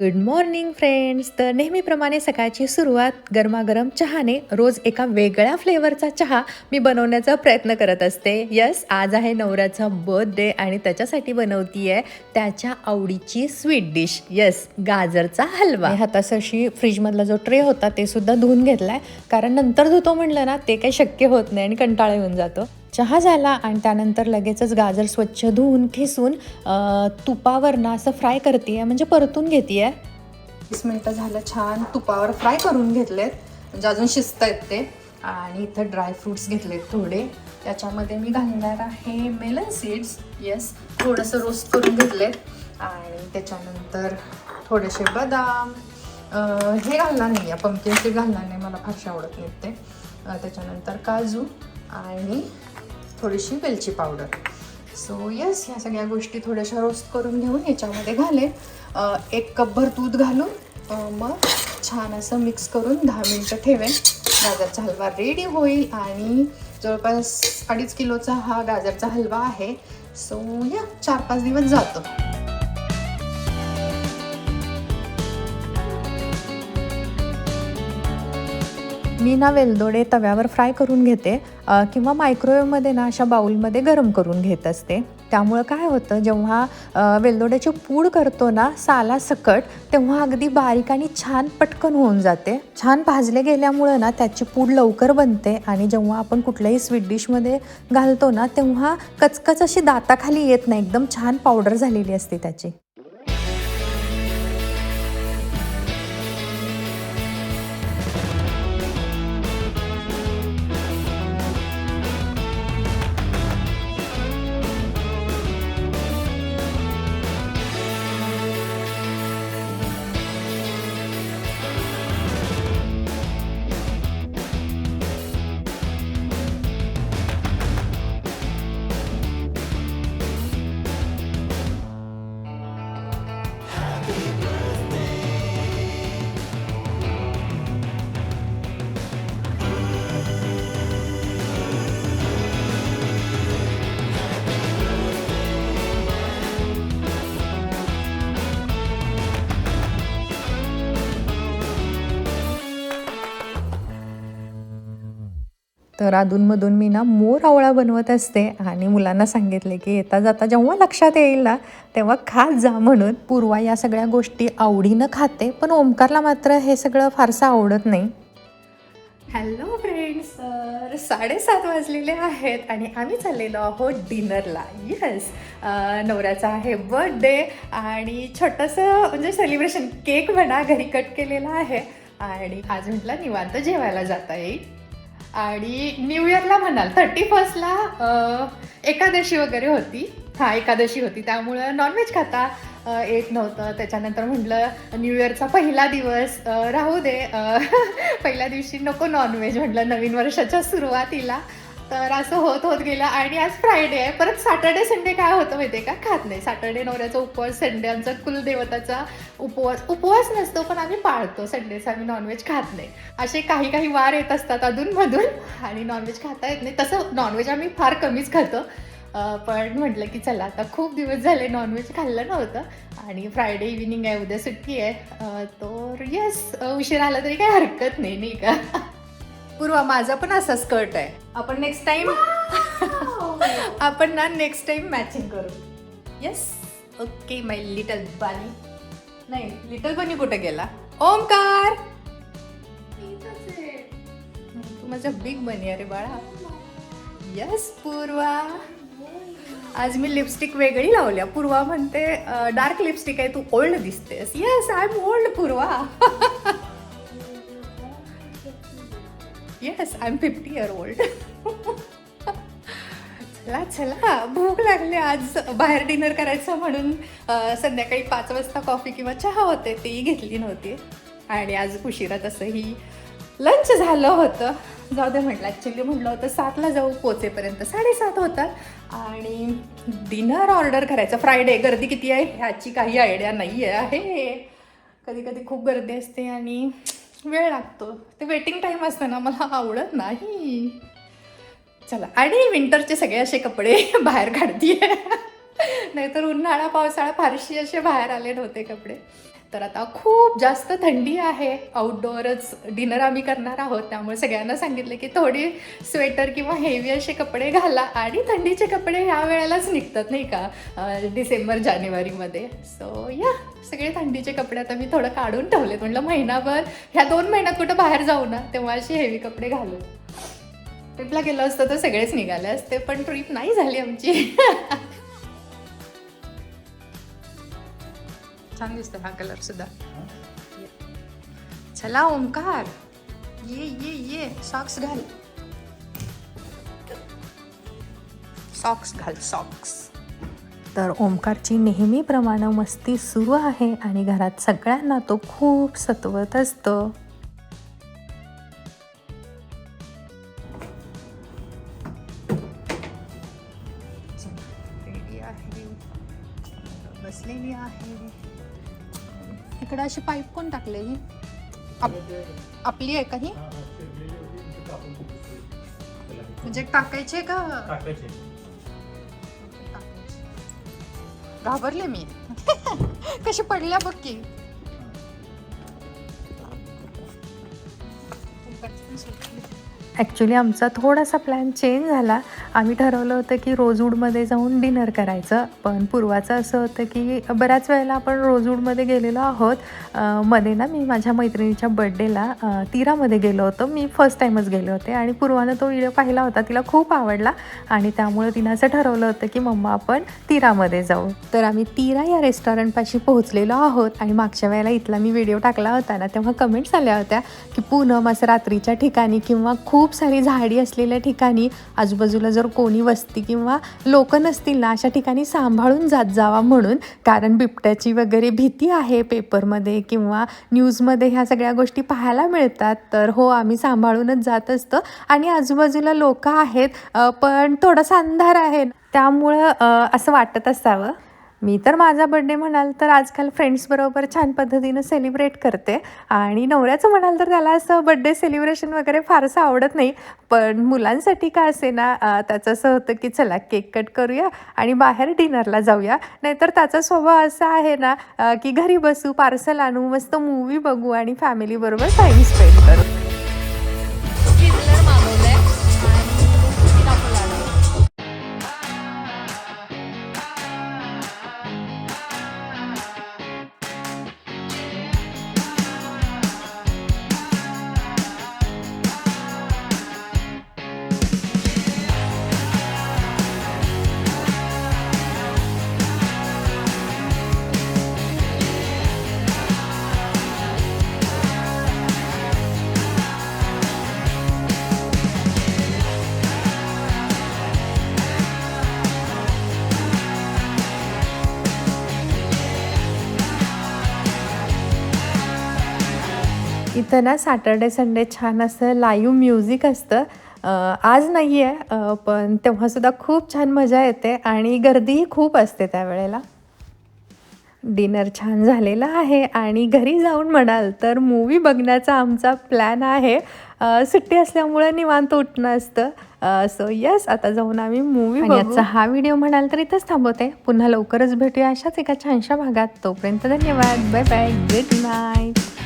Good morning friends. तर नेहमीप्रमाणे सकाळची सुरुवात गरमागरम चहाने, रोज एका वेगळ्या फ्लेवरचा चहा मी बनवण्याचा प्रयत्न करत असते. यस, आज आहे नवऱ्याचा बर्थडे आणि त्याच्यासाठी बनवती आहे त्याच्या आवडीची स्वीट डिश. यस, गाजरचा हलवा. हातासरशी फ्रीजमधला जो ट्रे होता ते सुद्धा धुवून घेतला आहे, कारण नंतर धुतो म्हणलं ना ते काही शक्य होत नाही आणि कंटाळा येऊन जातो. चहा झाला आणि त्यानंतर लगेचच गाजर स्वच्छ धुवून खिसून तुपावर ना असं फ्राय करते आहे, म्हणजे परतून घेते आहे. 20 मिनटं झालं छान तुपावर फ्राय करून घेतलेत, म्हणजे अजून शिजत आहेत ते. आणि इथं ड्रायफ्रूट्स घेतलेत थोडे, त्याच्यामध्ये मी घालणार आहे मेलन सीड्स. येस, थोडंसं रोस्ट करून घेतलेत. आणि त्याच्यानंतर थोडेसे बदाम, हे घालणार नाही आहे, पंपकिन सीड घालणार नाही, मला फारसे आवडत नाहीत ते. त्याच्यानंतर काजू आणि थोडीशी वेलची पावडर. सो येस, ह्या सगळ्या गोष्टी थोड्याशा रोस्ट करून घेऊन ह्याच्यामध्ये घाले. 1 कपभर दूध घालून मग छान असं मिक्स करून 10 मिनटं ठेवेन. गाजरचा हलवा रेडी होईल आणि जवळपास 2.5 किलोचा हा गाजरचा हलवा आहे. सो या 4-5 दिवस जातो. मी ना वेलदोडे तव्यावर फ्राय करून घेते किंवा मायक्रोवेव्हमध्ये ना अशा बाउलमध्ये गरम करून घेत असते. त्यामुळं काय होतं, जेव्हा वेलदोड्याची पूड करतो ना सालासकट, तेव्हा अगदी बारीक आणि छान पटकन होऊन जाते. छान भाजले गेल्यामुळं ना त्याची पूड लवकर बनते आणि जेव्हा आपण कुठल्याही स्वीट डिशमध्ये घालतो ना तेव्हा कचकच अशी दाताखाली येत नाही, एकदम छान पावडर झालेली असते त्याची. तर अधूनमधून मी ना मोर आवळा बनवत असते आणि मुलांना सांगितले की येता जाता जेव्हा लक्षात येईल ना तेव्हा खात जा म्हणून. पूर्वा या सगळ्या गोष्टी आवडीनं खाते, पण ओमकारला मात्र हे सगळं फारसं आवडत नाही. हॅलो फ्रेंड्स, 7:30 वाजलेले आहेत आणि आम्ही चाललेलो आहोत डिनरला. येस, नवऱ्याचा आहे बर्थडे आणि छोटंसं म्हणजे सेलिब्रेशन, केक म्हणा घरी कट केलेला आहे. आणि आज म्हटलं निवांत जेवायला जाता येईल. आणि न्यू इयरला म्हणाल 31ला एकादशी वगैरे होती. एकादशी होती, त्यामुळं नॉनव्हेज खाता येत नव्हतं. त्याच्यानंतर म्हटलं न्यू इयरचा पहिला दिवस राहू दे, पहिल्या दिवशी नको नॉनव्हेज म्हटलं नवीन वर्षाच्या सुरुवातीला. तर असं होत होत गेलं आणि आज फ्रायडे आहे. परत सॅटर्डे संडे काय होतं माहिती आहे का, खात नाही. सॅटर्डे नवऱ्याचा उपवास, संडे आमचा कुलदेवताचा उपवास नसतो, पण आम्ही पाळतो. संडेचा आम्ही नॉनव्हेज खात नाही. असे काही काही वार येत असतात अधूनमधून आणि नॉनव्हेज खाता येत नाही. तसं नॉनव्हेज आम्ही फार कमीच खातो, पण म्हटलं की चला आता खूप दिवस झाले नॉनव्हेज खाल्लं नव्हतं आणि फ्रायडे इव्हिनिंग आहे, उद्या सुट्टी आहे. तर येस, उशीर आला तरी काही हरकत नाही, नाही का. पूर्वा, माझा पण असा स्कर्ट आहे. आपण नेक्स्ट टाइम आपण ना नेक्स्ट टाइम मॅचिंग करू. येस, ओके माय लिटल बनी. नाही, लिटल बनी कुठे गेला? ओमकार, तू माझा बिग बनी अरे बाळा. येस पूर्वा, आज मी लिपस्टिक वेगळी लावल्या. पूर्वा म्हणते डार्क लिपस्टिक आहे, तू ओल्ड दिसतेस. Yes, I am old Purva. Yes, I am 50 year old. चला चला, भूक लागली. आज बाहेर डिनर करायचं म्हणून संध्याकाळी 5 वाजता कॉफी किंवा चहा होते, तेही घेतली नव्हती. आणि आज उशिरा तसंही लंच झालं होतं. जाऊ दे म्हटलं, ॲक्च्युली म्हटलं होतं 7ला जाऊ, पोचेपर्यंत 7:30 होतात. आणि डिनर ऑर्डर करायचं. फ्रायडे, गर्दी किती आहे ह्याची काही आयडिया नाही आहे. कधी कधी खूप गर्दी असते आणि वेळ लागतो. ते वेटिंग टाईम असतं ना, मला आवडत नाही. चला, आणि विंटरचे सगळे असे कपडे बाहेर काढते. नाहीतर उन्हाळा पावसाळा फारशी असे बाहेर आले नव्हते कपडे. तर आता खूप जास्त थंडी आहे, आउटडोअरच डिनर आम्ही करणार आहोत, त्यामुळे सगळ्यांना सांगितलं की थोडी स्वेटर किंवा हेवी असे कपडे घाला. आणि थंडीचे कपडे ह्या वेळेलाच निघतात नाही का, डिसेंबर जानेवारीमध्ये. सो या सगळे थंडीचे कपडे आता मी थोडं काढून ठेवलेत. म्हटलं महिनाभर ह्या 2 महिन्यात कुठं बाहेर जाऊ ना, तेव्हा असे हेवी कपडे घालू. ट्रिपला गेलो असतं तर सगळेच निघाले असते, पण ट्रिप नाही झाली आमची. छान दिसतो हा कलर सुद्धा. चला ओमकार, ये ये ये, सॉक्स घाल, सॉक्स घाल, सॉक्स. तर ओमकारची नेहमीप्रमाणे मस्ती सुरू आहे आणि घरात सगळ्यांना तो खूप सतवत असतो. रेडी आहे, बसलेली आहे. इकडं अशी पाईप कोण टाकले? ही आपली आहे का ही? म्हणजे टाकायचे का? घाबरले मी. कशी पडल्या बघ की. ॲक्च्युली आमचा थोडासा प्लॅन चेंज झाला. आम्ही ठरवलं होतं की रोजवूडमध्ये जाऊन डिनर करायचं, पण पूर्वाचं असं होतं की बऱ्याच वेळेला आपण रोजवूडमध्ये गेलेलो आहोत. मध्ये ना मी माझ्या मैत्रिणीच्या बड्डेला तिरामध्ये गेलो होतो. मी फर्स्ट टाईमच गेले होते आणि पूर्वानं तो व्हिडिओ पाहिला होता, तिला खूप आवडला आणि त्यामुळे तिनं असं ठरवलं होतं की मम्मा आपण तिरामध्ये जाऊ. तर आम्ही तिरा या रेस्टॉरंटपाशी पोहोचलेलो आहोत. आणि मागच्या वेळेला इथला मी व्हिडिओ टाकला होता ना, तेव्हा कमेंट्स आल्या होत्या की पूनम असं रात्रीच्या ठिकाणी किंवा खूप सारी झाडी असलेल्या ठिकाणी, आजूबाजूला जर कोणी वस्ती किंवा लोक नसतील ना, अशा ठिकाणी सांभाळून जात जावा म्हणून, कारण बिबट्याची वगैरे भीती आहे. पेपरमध्ये किंवा न्यूजमध्ये ह्या सगळ्या गोष्टी पाहायला मिळतात. तर हो, आम्ही सांभाळूनच जात असतो. आणि आजूबाजूला लोक आहेत, पण थोडासा अंधार आहे, त्यामुळं असं वाटत असावं. मी तर माझा बड्डे म्हणाल तर आजकाल फ्रेंड्सबरोबर छान पद्धतीनं सेलिब्रेट करते. आणि नवऱ्याचं म्हणाल तर त्याला असं बड्डे सेलिब्रेशन वगैरे फारसं आवडत नाही. पण मुलांसाठी का असे ना, त्याचं असं होतं की चला केक कट करूया आणि बाहेर डिनरला जाऊया. नाहीतर त्याचा स्वभाव असा आहे ना, की घरी बसू, पार्सल आणू, मस्त मूवी बघू आणि फॅमिलीबरोबर टाईम स्पेंड करू. इथं ना सॅटर्डे संडे छान असं लाईव्ह म्युझिक असतं. आज नाही आहे, पण तेव्हासुद्धा खूप छान मजा येते आणि गर्दीही खूप असते त्यावेळेला. डिनर छान झालेला आहे आणि घरी जाऊन म्हणाल तर मूवी बघण्याचा आमचा प्लॅन आहे. सुट्टी असल्यामुळं निवांत उठणं असतं. सो येस, आता जाऊन आम्ही मूवी बघू. आजचा हा व्हिडिओ म्हणाल तर इथंच थांबवते. पुन्हा लवकरच भेटूया अशाच एका छानशा भागात. तोपर्यंत धन्यवाद. Bye bye. Good night.